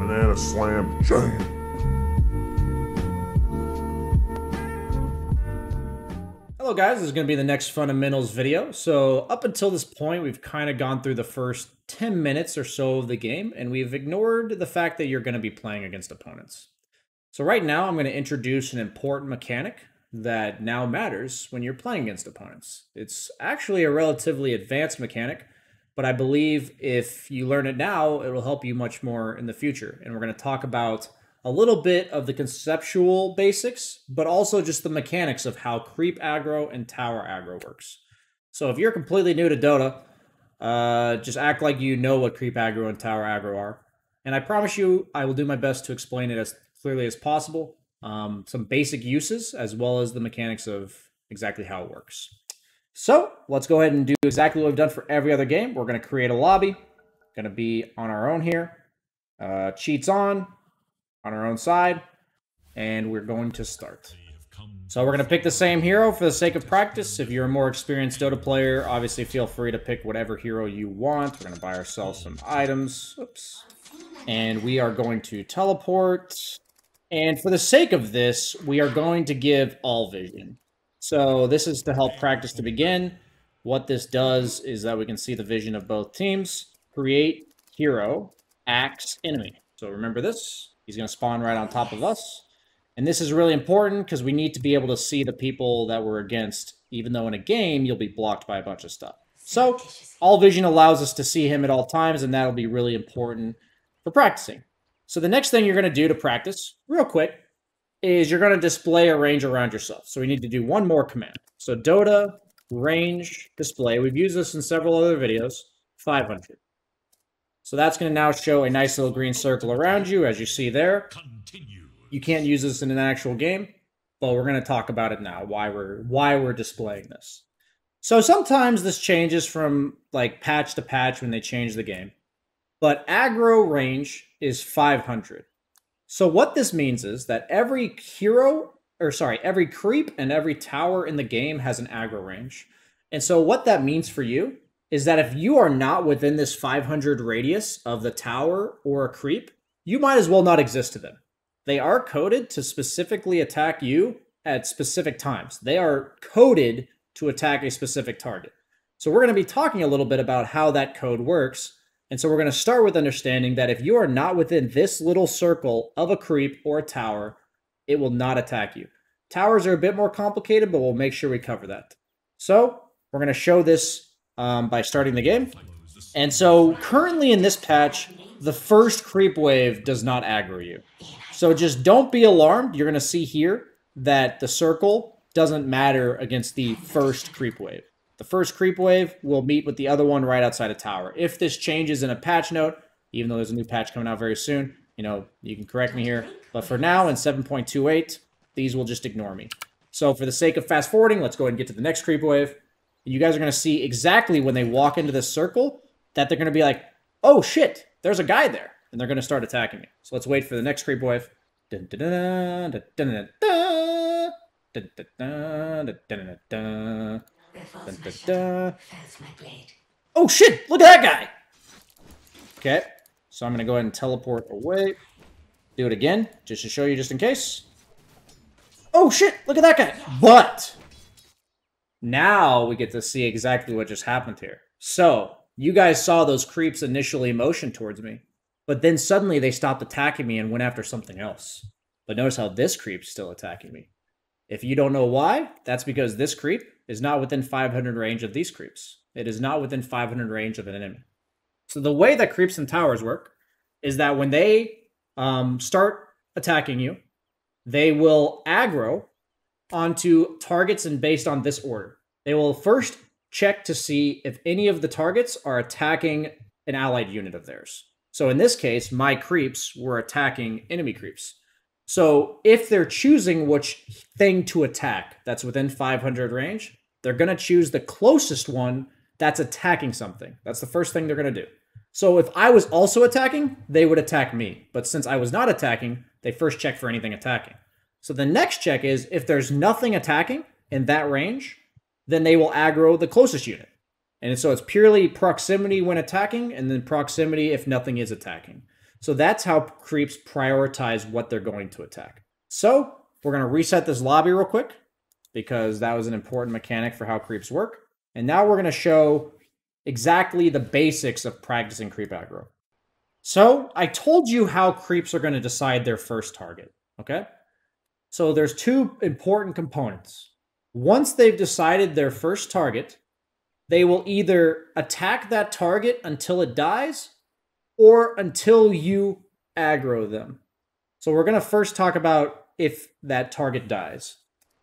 Banana slam jam. Hello guys, this is going to be the next fundamentals video. So up until this point, we've kind of gone through the first 10 minutes or so of the game, and we've ignored the fact that you're going to be playing against opponents. So right now, I'm going to introduce an important mechanic that now matters when you're playing against opponents. It's actually a relatively advanced mechanic, but I believe if you learn it now, it will help you much more in the future. And we're going to talk about a little bit of the conceptual basics, but also just the mechanics of how creep aggro and tower aggro works. So if you're completely new to Dota, just act like you know what creep aggro and tower aggro are. And I promise you, I will do my best to explain it as clearly as possible. Some basic uses, as well as the mechanics of exactly how it works. So let's go ahead and do exactly what we've done for every other game. We're going to create a lobby. Going to be on our own here. Cheats on our own side, and we're going to start. So we're going to pick the same hero for the sake of practice. If you're a more experienced Dota player, obviously feel free to pick whatever hero you want. We're going to buy ourselves some items. Oops. And we are going to teleport. And for the sake of this, we are going to give all vision. So this is to help practice to begin. What this does is that we can see the vision of both teams. Create hero, axe, enemy. So remember this. He's going to spawn right on top of us. And this is really important because we need to be able to see the people that we're against, even though in a game, you'll be blocked by a bunch of stuff. So, all vision allows us to see him at all times, and that'll be really important for practicing. So the next thing you're going to do to practice, real quick, is you're going to display a range around yourself. So we need to do one more command. So Dota range display. We've used this in several other videos. 500. So that's going to now show a nice little green circle around you, as you see there. You can't use this in an actual game, but we're going to talk about it now, why we're displaying this. So sometimes this changes from like patch to patch when they change the game, but aggro range is 500. So what this means is that every every creep and every tower in the game has an aggro range. And so what that means for you is that if you are not within this 500 radius of the tower or a creep, you might as well not exist to them. They are coded to specifically attack you at specific times. They are coded to attack a specific target. So we're going to be talking a little bit about how that code works. And so we're going to start with understanding that if you are not within this little circle of a creep or a tower, it will not attack you. Towers are a bit more complicated, but we'll make sure we cover that. So we're going to show this by starting the game. And so currently in this patch, the first creep wave does not aggro you. So just don't be alarmed. You're going to see here that the circle doesn't matter against the first creep wave. The first creep wave will meet with the other one right outside a tower. If this changes in a patch note, even though there's a new patch coming out very soon, you can correct me here. But for now, in 7.28, these will just ignore me. So for the sake of fast forwarding, let's go ahead and get to the next creep wave. You guys are going to see exactly when they walk into this circle that they're going to be like, oh shit, there's a guy there. And they're going to start attacking me. So let's wait for the next creep wave. Oh shit, look at that guy. Okay, so I'm going to go ahead and teleport away. Do it again, just to show you just in case. Oh shit, look at that guy. But now we get to see exactly what just happened here. So you guys saw those creeps initially motion towards me, but then suddenly they stopped attacking me and went after something else. But notice how this creep's still attacking me. If you don't know why, that's because this creep is not within 500 range of these creeps. It is not within 500 range of an enemy. So the way that creeps and towers work is that when they start attacking you, they will aggro onto targets and based on this order. They will first check to see if any of the targets are attacking an allied unit of theirs. So in this case, my creeps were attacking enemy creeps. So if they're choosing which thing to attack that's within 500 range, they're going to choose the closest one that's attacking something. That's the first thing they're going to do. So if I was also attacking, they would attack me. But since I was not attacking, they first check for anything attacking. So the next check is if there's nothing attacking in that range, then they will aggro the closest unit. And so it's purely proximity when attacking, and then proximity if nothing is attacking. So that's how creeps prioritize what they're going to attack. So we're going to reset this lobby real quick because that was an important mechanic for how creeps work. And now we're going to show exactly the basics of practicing creep aggro. So I told you how creeps are going to decide their first target, okay? So there's two important components. Once they've decided their first target, they will either attack that target until it dies or until you aggro them. So we're going to first talk about if that target dies.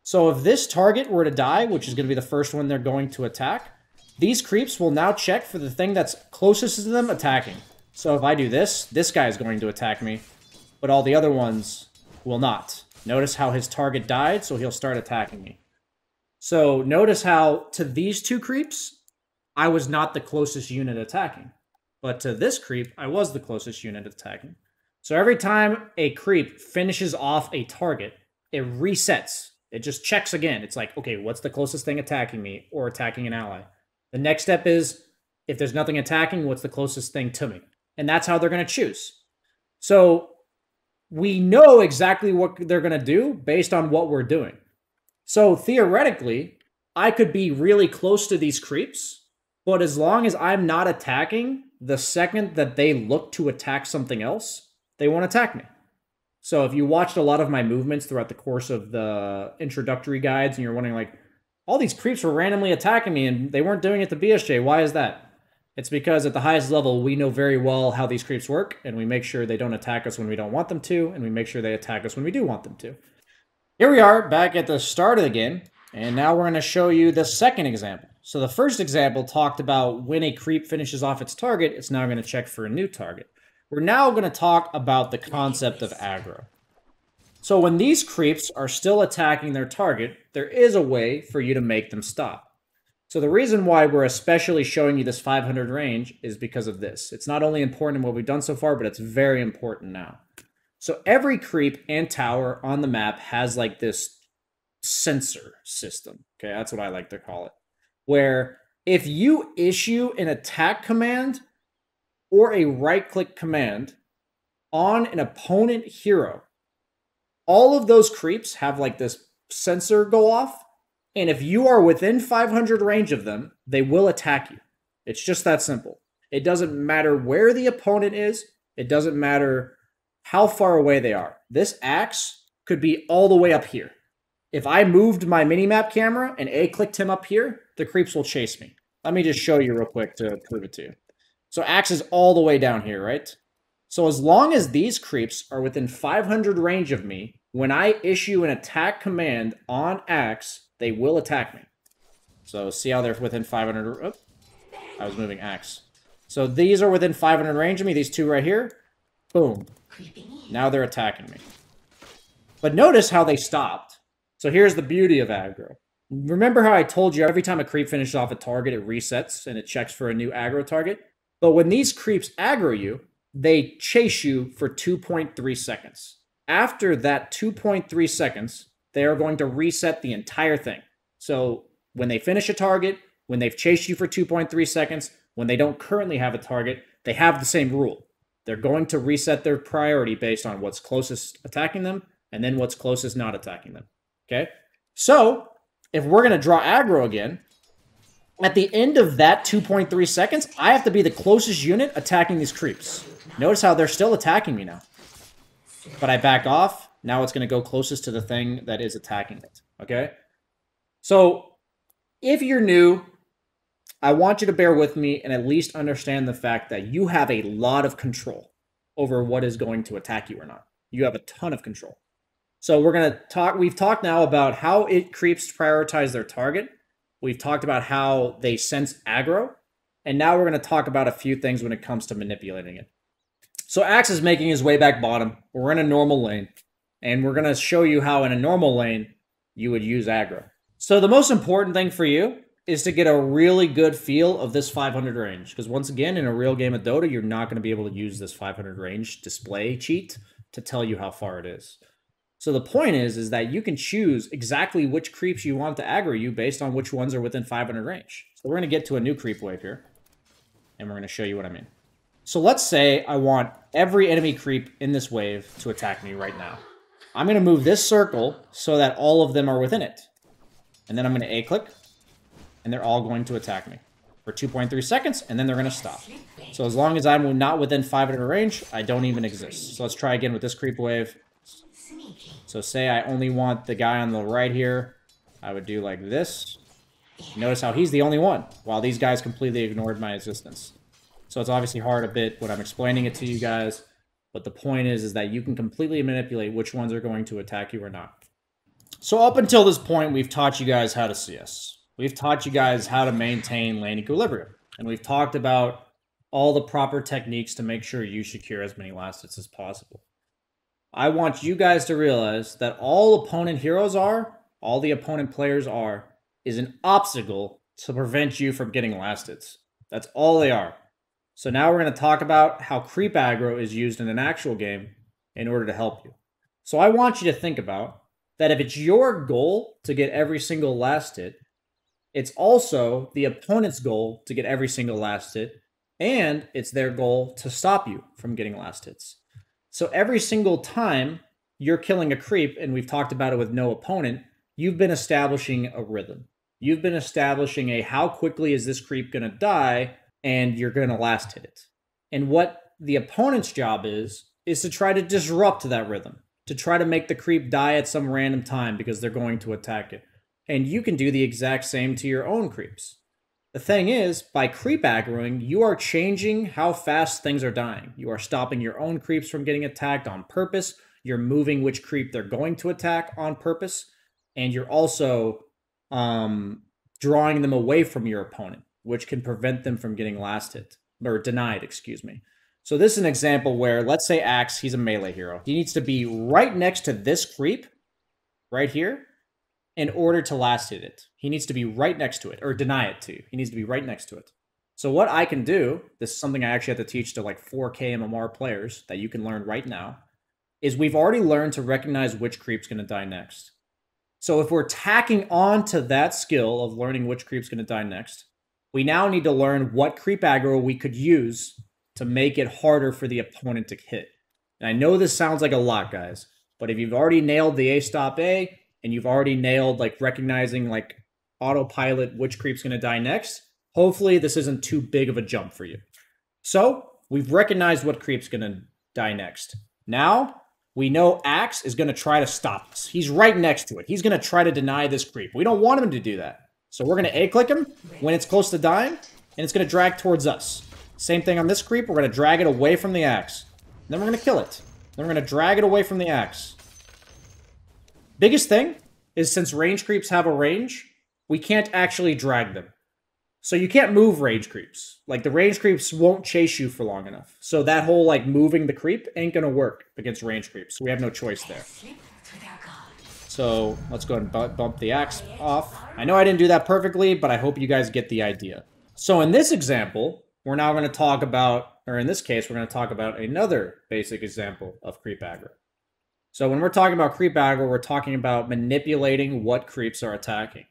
So if this target were to die, which is going to be the first one they're going to attack, these creeps will now check for the thing that's closest to them attacking. So if I do this, this guy is going to attack me, but all the other ones will not. Notice how his target died, so he'll start attacking me. So notice how to these two creeps, I was not the closest unit attacking. But to this creep, I was the closest unit attacking. So every time a creep finishes off a target, it resets. It just checks again. It's like, okay, what's the closest thing attacking me or attacking an ally? The next step is, if there's nothing attacking, what's the closest thing to me? And that's how they're going to choose. So we know exactly what they're going to do based on what we're doing. So theoretically, I could be really close to these creeps, but as long as I'm not attacking, the second that they look to attack something else, they won't attack me. So if you watched a lot of my movements throughout the course of the introductory guides and you're wondering like, all these creeps were randomly attacking me and they weren't doing it to BSJ, why is that? It's because at the highest level, we know very well how these creeps work, and we make sure they don't attack us when we don't want them to, and we make sure they attack us when we do want them to. Here we are, back at the start of the game, and now we're going to show you the second example. So the first example talked about when a creep finishes off its target, it's now going to check for a new target. We're now going to talk about the concept of aggro. So when these creeps are still attacking their target, there is a way for you to make them stop. So the reason why we're especially showing you this 500 range is because of this. It's not only important in what we've done so far, but it's very important now. So every creep and tower on the map has like this sensor system. Okay, that's what I like to call it. Where if you issue an attack command or a right-click command on an opponent hero, all of those creeps have like this sensor go off. And if you are within 500 range of them, they will attack you. It's just that simple. It doesn't matter where the opponent is. It doesn't matter how far away they are. This axe could be all the way up here. If I moved my minimap camera and A-clicked him up here, the creeps will chase me. Let me just show you real quick to prove it to you. So axe is all the way down here, right? So as long as these creeps are within 500 range of me, when I issue an attack command on axe, they will attack me. So see how they're within 500... Oh, I was moving axe. So these are within 500 range of me, these two right here. Boom. Now they're attacking me. But notice how they stopped. So here's the beauty of aggro. Remember how I told you every time a creep finishes off a target, it resets and it checks for a new aggro target? But when these creeps aggro you, they chase you for 2.3 seconds. After that 2.3 seconds, they are going to reset the entire thing. So when they finish a target, when they've chased you for 2.3 seconds, when they don't currently have a target, they have the same rule. They're going to reset their priority based on what's closest attacking them and then what's closest not attacking them. Okay? So if we're going to draw aggro again, at the end of that 2.3 seconds, I have to be the closest unit attacking these creeps. Notice how they're still attacking me now. But I back off. Now it's going to go closest to the thing that is attacking it. Okay? So if you're new, I want you to bear with me and at least understand the fact that you have a lot of control over what is going to attack you or not. You have a ton of control. So we're going to talk, we've talked now about how it creeps prioritize their target. We've talked about how they sense aggro. And now we're going to talk about a few things when it comes to manipulating it. So Axe is making his way back bottom. We're in a normal lane. And we're going to show you how in a normal lane you would use aggro. So the most important thing for you is to get a really good feel of this 500 range. Because once again, in a real game of Dota, you're not going to be able to use this 500 range display cheat to tell you how far it is. So the point is that you can choose exactly which creeps you want to aggro you based on which ones are within 500 range. So we're going to get to a new creep wave here. And we're going to show you what I mean. So let's say I want every enemy creep in this wave to attack me right now. I'm going to move this circle so that all of them are within it. And then I'm going to A-click, and they're all going to attack me for 2.3 seconds, and then they're going to stop. So as long as I'm not within 500 range, I don't even exist. So let's try again with this creep wave. So say I only want the guy on the right here. I would do like this. Notice how he's the only one, while these guys completely ignored my existence. So it's obviously hard a bit when I'm explaining it to you guys, but the point is that you can completely manipulate which ones are going to attack you or not. So up until this point, we've taught you guys how to CS. We've taught you guys how to maintain lane equilibrium. And we've talked about all the proper techniques to make sure you secure as many last hits as possible. I want you guys to realize that all opponent heroes are, all the opponent players are, is an obstacle to prevent you from getting last hits. That's all they are. So now we're going to talk about how creep aggro is used in an actual game in order to help you. So I want you to think about that if it's your goal to get every single last hit, it's also the opponent's goal to get every single last hit, and it's their goal to stop you from getting last hits. So every single time you're killing a creep, and we've talked about it with no opponent, you've been establishing a rhythm. You've been establishing a how quickly is this creep going to die, and you're going to last hit it. And what the opponent's job is to try to disrupt that rhythm, to try to make the creep die at some random time because they're going to attack it. And you can do the exact same to your own creeps. The thing is, by creep aggroing, you are changing how fast things are dying. You are stopping your own creeps from getting attacked on purpose. You're moving which creep they're going to attack on purpose. And you're also drawing them away from your opponent, which can prevent them from getting last hit, or denied, excuse me. So this is an example where, let's say Axe, he's a melee hero. He needs to be right next to this creep, right here, in order to last hit it. He needs to be right next to it, or deny it to. He needs to be right next to it. So what I can do, this is something I actually have to teach to like 4K MMR players that you can learn right now, is we've already learned to recognize which creep's going to die next. So if we're tacking on to that skill of learning which creep's going to die next, we now need to learn what creep aggro we could use to make it harder for the opponent to hit. And I know this sounds like a lot, guys, but if you've already nailed the A-stop A, and you've already nailed like recognizing like autopilot which creep's going to die next, hopefully this isn't too big of a jump for you. So we've recognized what creep's going to die next. Now we know Axe is going to try to stop us. He's right next to it. He's going to try to deny this creep. We don't want him to do that. So we're going to A-click him when it's close to dying, and it's going to drag towards us. Same thing on this creep. We're going to drag it away from the Axe. Then we're going to kill it. Then we're going to drag it away from the Axe. Biggest thing is since range creeps have a range, we can't actually drag them. So you can't move range creeps. Like the range creeps won't chase you for long enough. So that whole like moving the creep ain't going to work against range creeps. So we have no choice there. So let's go ahead and bump the Axe off. I know I didn't do that perfectly, but I hope you guys get the idea. So in this example, we're now going to talk about, or in this case, we're going to talk about another basic example of creep aggro. So when we're talking about creep aggro, we're talking about manipulating what creeps are attacking.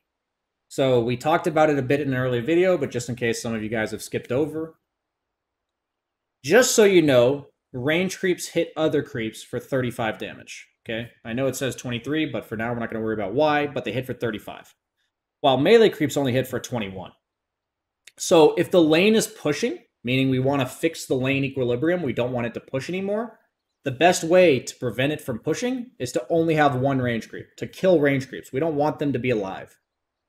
So we talked about it a bit in an earlier video, but just in case some of you guys have skipped over. Just so you know, range creeps hit other creeps for 35 damage. Okay, I know it says 23, but for now we're not going to worry about why, but they hit for 35. While melee creeps only hit for 21. So if the lane is pushing, meaning we want to fix the lane equilibrium, we don't want it to push anymore, the best way to prevent it from pushing is to only have one range creep, to kill range creeps. We don't want them to be alive.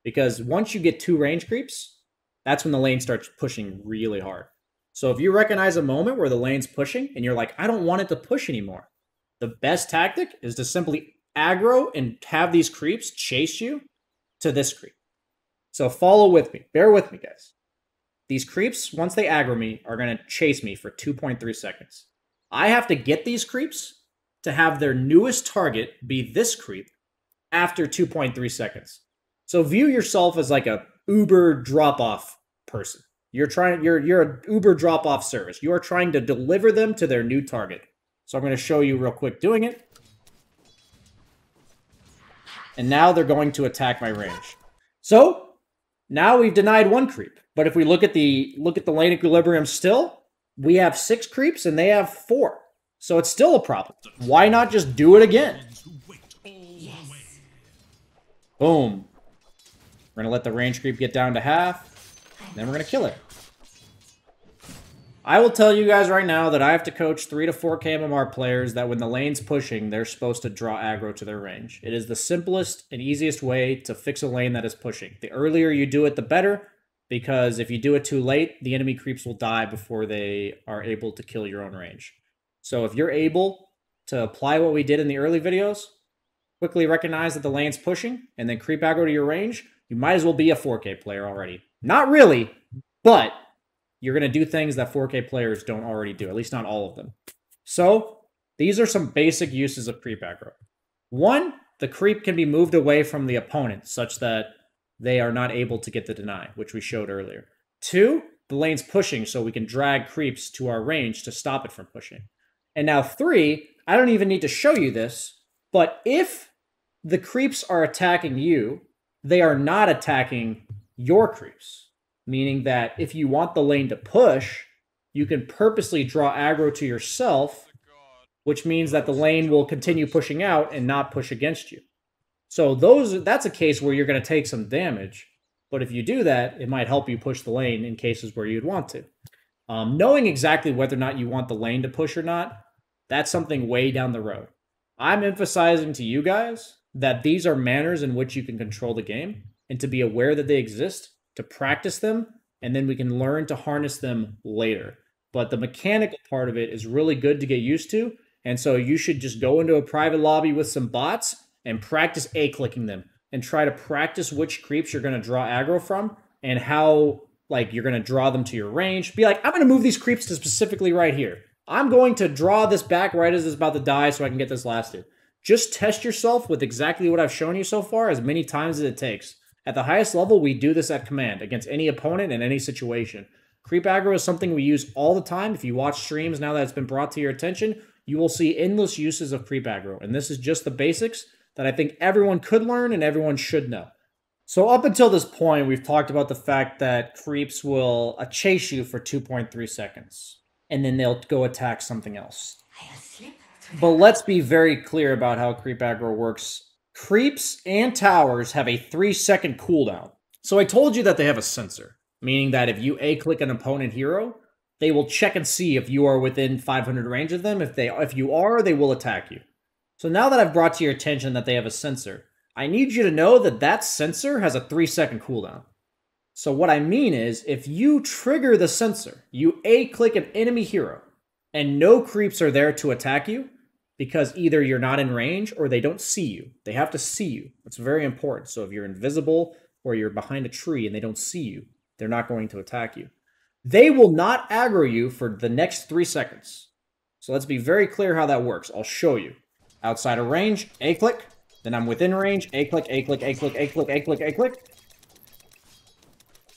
Because once you get 2 range creeps, that's when the lane starts pushing really hard. So if you recognize a moment where the lane's pushing and you're like, I don't want it to push anymore, the best tactic is to simply aggro and have these creeps chase you to this creep. So follow with me. Bear with me, guys. These creeps, once they aggro me, are going to chase me for 2.3 seconds. I have to get these creeps to have their newest target be this creep after 2.3 seconds. So view yourself as like a Uber drop-off person. You're an Uber drop-off service. You are trying to deliver them to their new target. So I'm going to show you real quick doing it. And now they're going to attack my range. So now we've denied one creep. But if we look at the lane equilibrium still, We have 6 creeps and they have 4. So it's still a problem. Why not just do it again? Boom. We're going to let the range creep get down to half. Then we're going to kill it. I will tell you guys right now that I have to coach 3 to 4 KMMR players that when the lane's pushing, they're supposed to draw aggro to their range. It is the simplest and easiest way to fix a lane that is pushing. The earlier you do it, the better, because if you do it too late, the enemy creeps will die before they are able to kill your own range. So if you're able to apply what we did in the early videos, quickly recognize that the lane's pushing, and then creep aggro to your range, you might as well be a 4K player already. Not really, but you're going to do things that 4K players don't already do, at least not all of them. So these are some basic uses of creep aggro. 1, the creep can be moved away from the opponent such that they are not able to get the deny, which we showed earlier. 2, the lane's pushing, so we can drag creeps to our range to stop it from pushing. And now 3, I don't even need to show you this, but if the creeps are attacking you, they are not attacking your creeps. Meaning that if you want the lane to push, you can purposely draw aggro to yourself, which means that the lane will continue pushing out and not push against you. So that's a case where you're going to take some damage, but if you do that, it might help you push the lane in cases where you'd want to. Knowing exactly whether or not you want the lane to push or not, that's something way down the road. I'm emphasizing to you guys that these are manners in which you can control the game, and to be aware that they exist, to practice them, and then we can learn to harness them later. But the mechanical part of it is really good to get used to, and so you should just go into a private lobby with some bots and practice A-clicking them, and try to practice which creeps you're going to draw aggro from, and how you're going to draw them to your range. Be like, I'm going to move these creeps to specifically right here. I'm going to draw this back right as it's about to die so I can get this lasted. Just test yourself with exactly what I've shown you so far as many times as it takes. At the highest level, we do this at command against any opponent in any situation. Creep aggro is something we use all the time. If you watch streams now that it's been brought to your attention, you will see endless uses of creep aggro. And this is just the basics that I think everyone could learn and everyone should know. So up until this point, we've talked about the fact that creeps will chase you for 2.3 seconds. And then they'll go attack something else. But let's be very clear about how creep aggro works. Creeps and towers have a 3-second cooldown. So I told you that they have a sensor, meaning that if you A-click an opponent hero, they will check and see if you are within 500 range of them. If you are, they will attack you. So now that I've brought to your attention that they have a sensor, I need you to know that that sensor has a 3-second cooldown. So what I mean is, if you trigger the sensor, you A-click an enemy hero, and no creeps are there to attack you, because either you're not in range or they don't see you. They have to see you. That's very important. So if you're invisible or you're behind a tree and they don't see you, they're not going to attack you. They will not aggro you for the next 3 seconds. So let's be very clear how that works. I'll show you. Outside of range, A-click. Then I'm within range, A-click, A-click, A-click, A-click, A-click, A-click.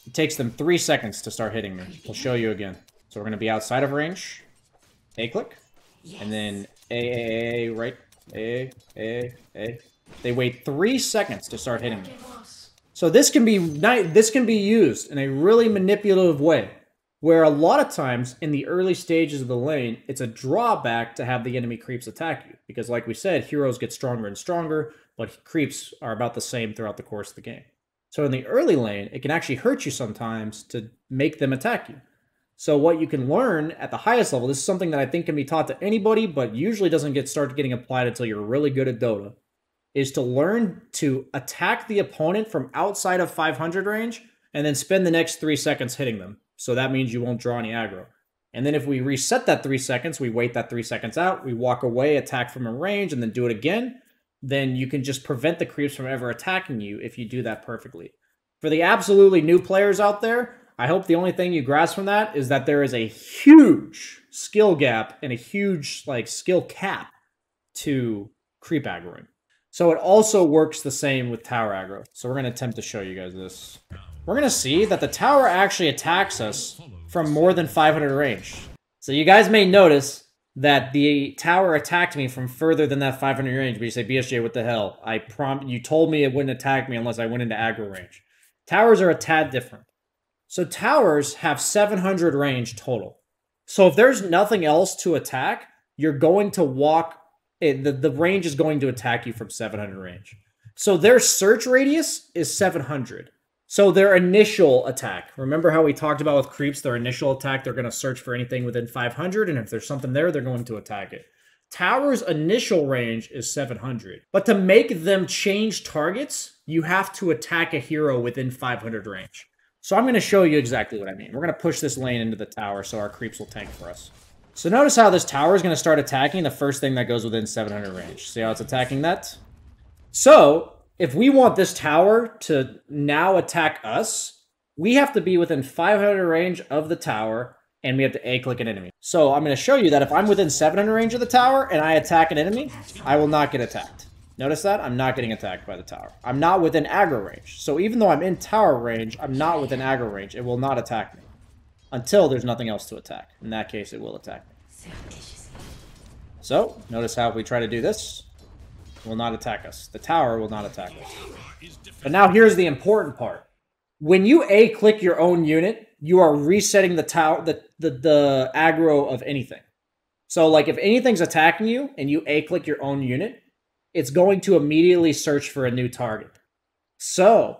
It takes them 3 seconds to start hitting me. I'll show you again. So we're going to be outside of range, A-click, and then A, right, A. They wait 3 seconds to start hitting me. So this can be used in a really manipulative way, where a lot of times in the early stages of the lane, it's a drawback to have the enemy creeps attack you. Because like we said, heroes get stronger and stronger, but creeps are about the same throughout the course of the game. So in the early lane, it can actually hurt you sometimes to make them attack you. So what you can learn at the highest level, this is something that I think can be taught to anybody, but usually doesn't start getting applied until you're really good at Dota, is to learn to attack the opponent from outside of 500 range, and then spend the next 3 seconds hitting them. So that means you won't draw any aggro. And then if we reset that 3 seconds, we wait that 3 seconds out, we walk away, attack from a range, and then do it again, then you can just prevent the creeps from ever attacking you if you do that perfectly. For the absolutely new players out there, I hope the only thing you grasp from that is that there is a huge skill gap and a huge skill cap to creep aggroing. So it also works the same with tower aggro. So we're going to attempt to show you guys this. We're going to see that the tower actually attacks us from more than 500 range. So you guys may notice that the tower attacked me from further than that 500 range, but you say, BSJ, what the hell? You told me it wouldn't attack me unless I went into aggro range. Towers are a tad different. So towers have 700 range total. So if there's nothing else to attack, you're going to walk. The range is going to attack you from 700 range. So their search radius is 700. So their initial attack, remember how we talked about with creeps, their initial attack, they're going to search for anything within 500, and if there's something there, they're going to attack it. Tower's initial range is 700. But to make them change targets, you have to attack a hero within 500 range. So I'm going to show you exactly what I mean. We're going to push this lane into the tower so our creeps will tank for us. So notice how this tower is going to start attacking the first thing that goes within 700 range. See how it's attacking that? So if we want this tower to now attack us, we have to be within 500 range of the tower, and we have to A-click an enemy. So I'm going to show you that if I'm within 700 range of the tower and I attack an enemy, I will not get attacked. Notice that? I'm not getting attacked by the tower. I'm not within aggro range. So even though I'm in tower range, I'm not within aggro range. It will not attack me until there's nothing else to attack. In that case, it will attack me. So notice how if we try to do this, it will not attack us. The tower will not attack us. But now here's the important part. When you A-click your own unit, you are resetting the tower, the aggro of anything. So like if anything's attacking you and you A-click your own unit, it's going to immediately search for a new target. So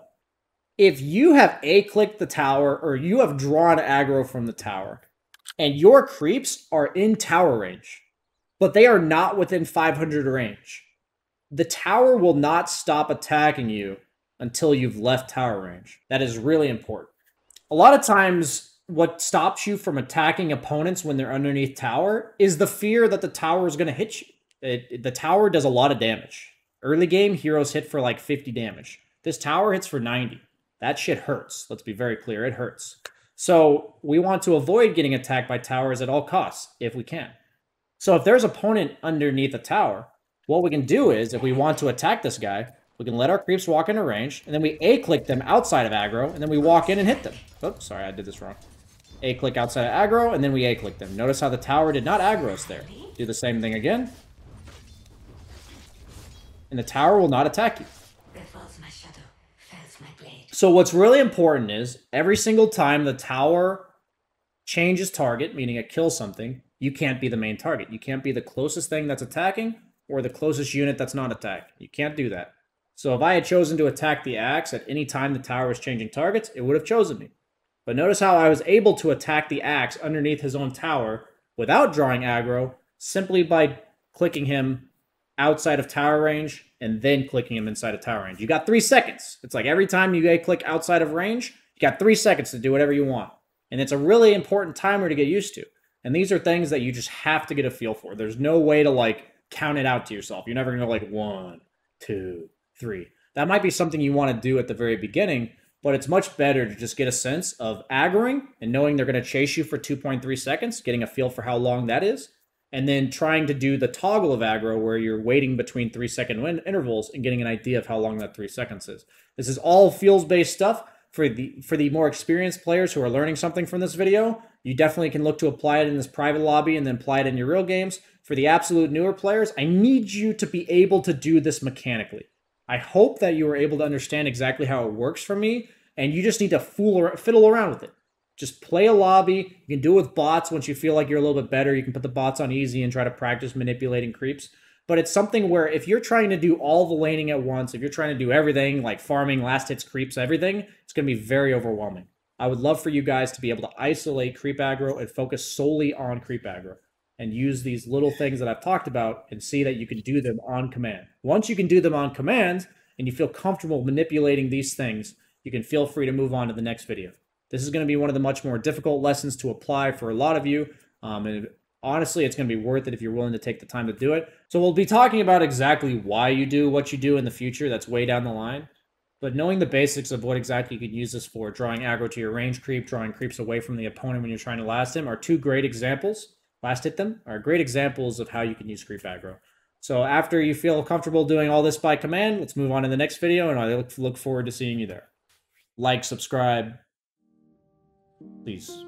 if you have A-clicked the tower or you have drawn aggro from the tower and your creeps are in tower range, but they are not within 500 range, the tower will not stop attacking you until you've left tower range. That is really important. A lot of times, what stops you from attacking opponents when they're underneath tower is the fear that the tower is going to hit you. The tower does a lot of damage. Early game, heroes hit for like 50 damage. This tower hits for 90. That shit hurts. Let's be very clear, it hurts. So we want to avoid getting attacked by towers at all costs, if we can. So if there's an opponent underneath a tower, what we can do is, if we want to attack this guy, we can let our creeps walk into range, and then we A-click them outside of aggro, and then we walk in and hit them. Oops, sorry, I did this wrong. A-click outside of aggro, and then we A-click them. Notice how the tower did not aggro us there. Do the same thing again. And the tower will not attack you. So what's really important is, every single time the tower changes target, meaning it kills something, you can't be the main target. You can't be the closest thing that's attacking, or the closest unit that's not attacked. You can't do that. So if I had chosen to attack the axe at any time the tower was changing targets, it would have chosen me. But notice how I was able to attack the axe underneath his own tower without drawing aggro, simply by clicking him outside of tower range and then clicking him inside of tower range. You got 3 seconds. It's like every time you click outside of range, you got 3 seconds to do whatever you want. And it's a really important timer to get used to. And these are things that you just have to get a feel for. There's no way to like count it out to yourself. You're never going to go like 1, 2, 3. That might be something you want to do at the very beginning, but it's much better to just get a sense of aggroing and knowing they're going to chase you for 2.3 seconds, getting a feel for how long that is, and then trying to do the toggle of aggro where you're waiting between 3-second intervals and getting an idea of how long that 3 seconds is. This is all feels-based stuff. For the more experienced players who are learning something from this video, you definitely can look to apply it in this private lobby and then apply it in your real games. For the absolute newer players, I need you to be able to do this mechanically. I hope that you are able to understand exactly how it works for me, and you just need to fiddle around with it. Just play a lobby. You can do it with bots once you feel like you're a little bit better. You can put the bots on easy and try to practice manipulating creeps. But it's something where if you're trying to do all the laning at once, if you're trying to do everything, like farming, last hits, creeps, everything, it's going to be very overwhelming. I would love for you guys to be able to isolate creep aggro and focus solely on creep aggro and use these little things that I've talked about and see that you can do them on command. Once you can do them on command and you feel comfortable manipulating these things, you can feel free to move on to the next video. This is going to be one of the much more difficult lessons to apply for a lot of you. And honestly, it's going to be worth it if you're willing to take the time to do it. So we'll be talking about exactly why you do what you do in the future. That's way down the line. But knowing the basics of what exactly you can use this for, drawing aggro to your range creep, drawing creeps away from the opponent when you're trying to last him, are two great examples. Last hit them are great examples of how you can use creep aggro. So after you feel comfortable doing all this by command, let's move on to the next video, and I look forward to seeing you there. Like, subscribe, please.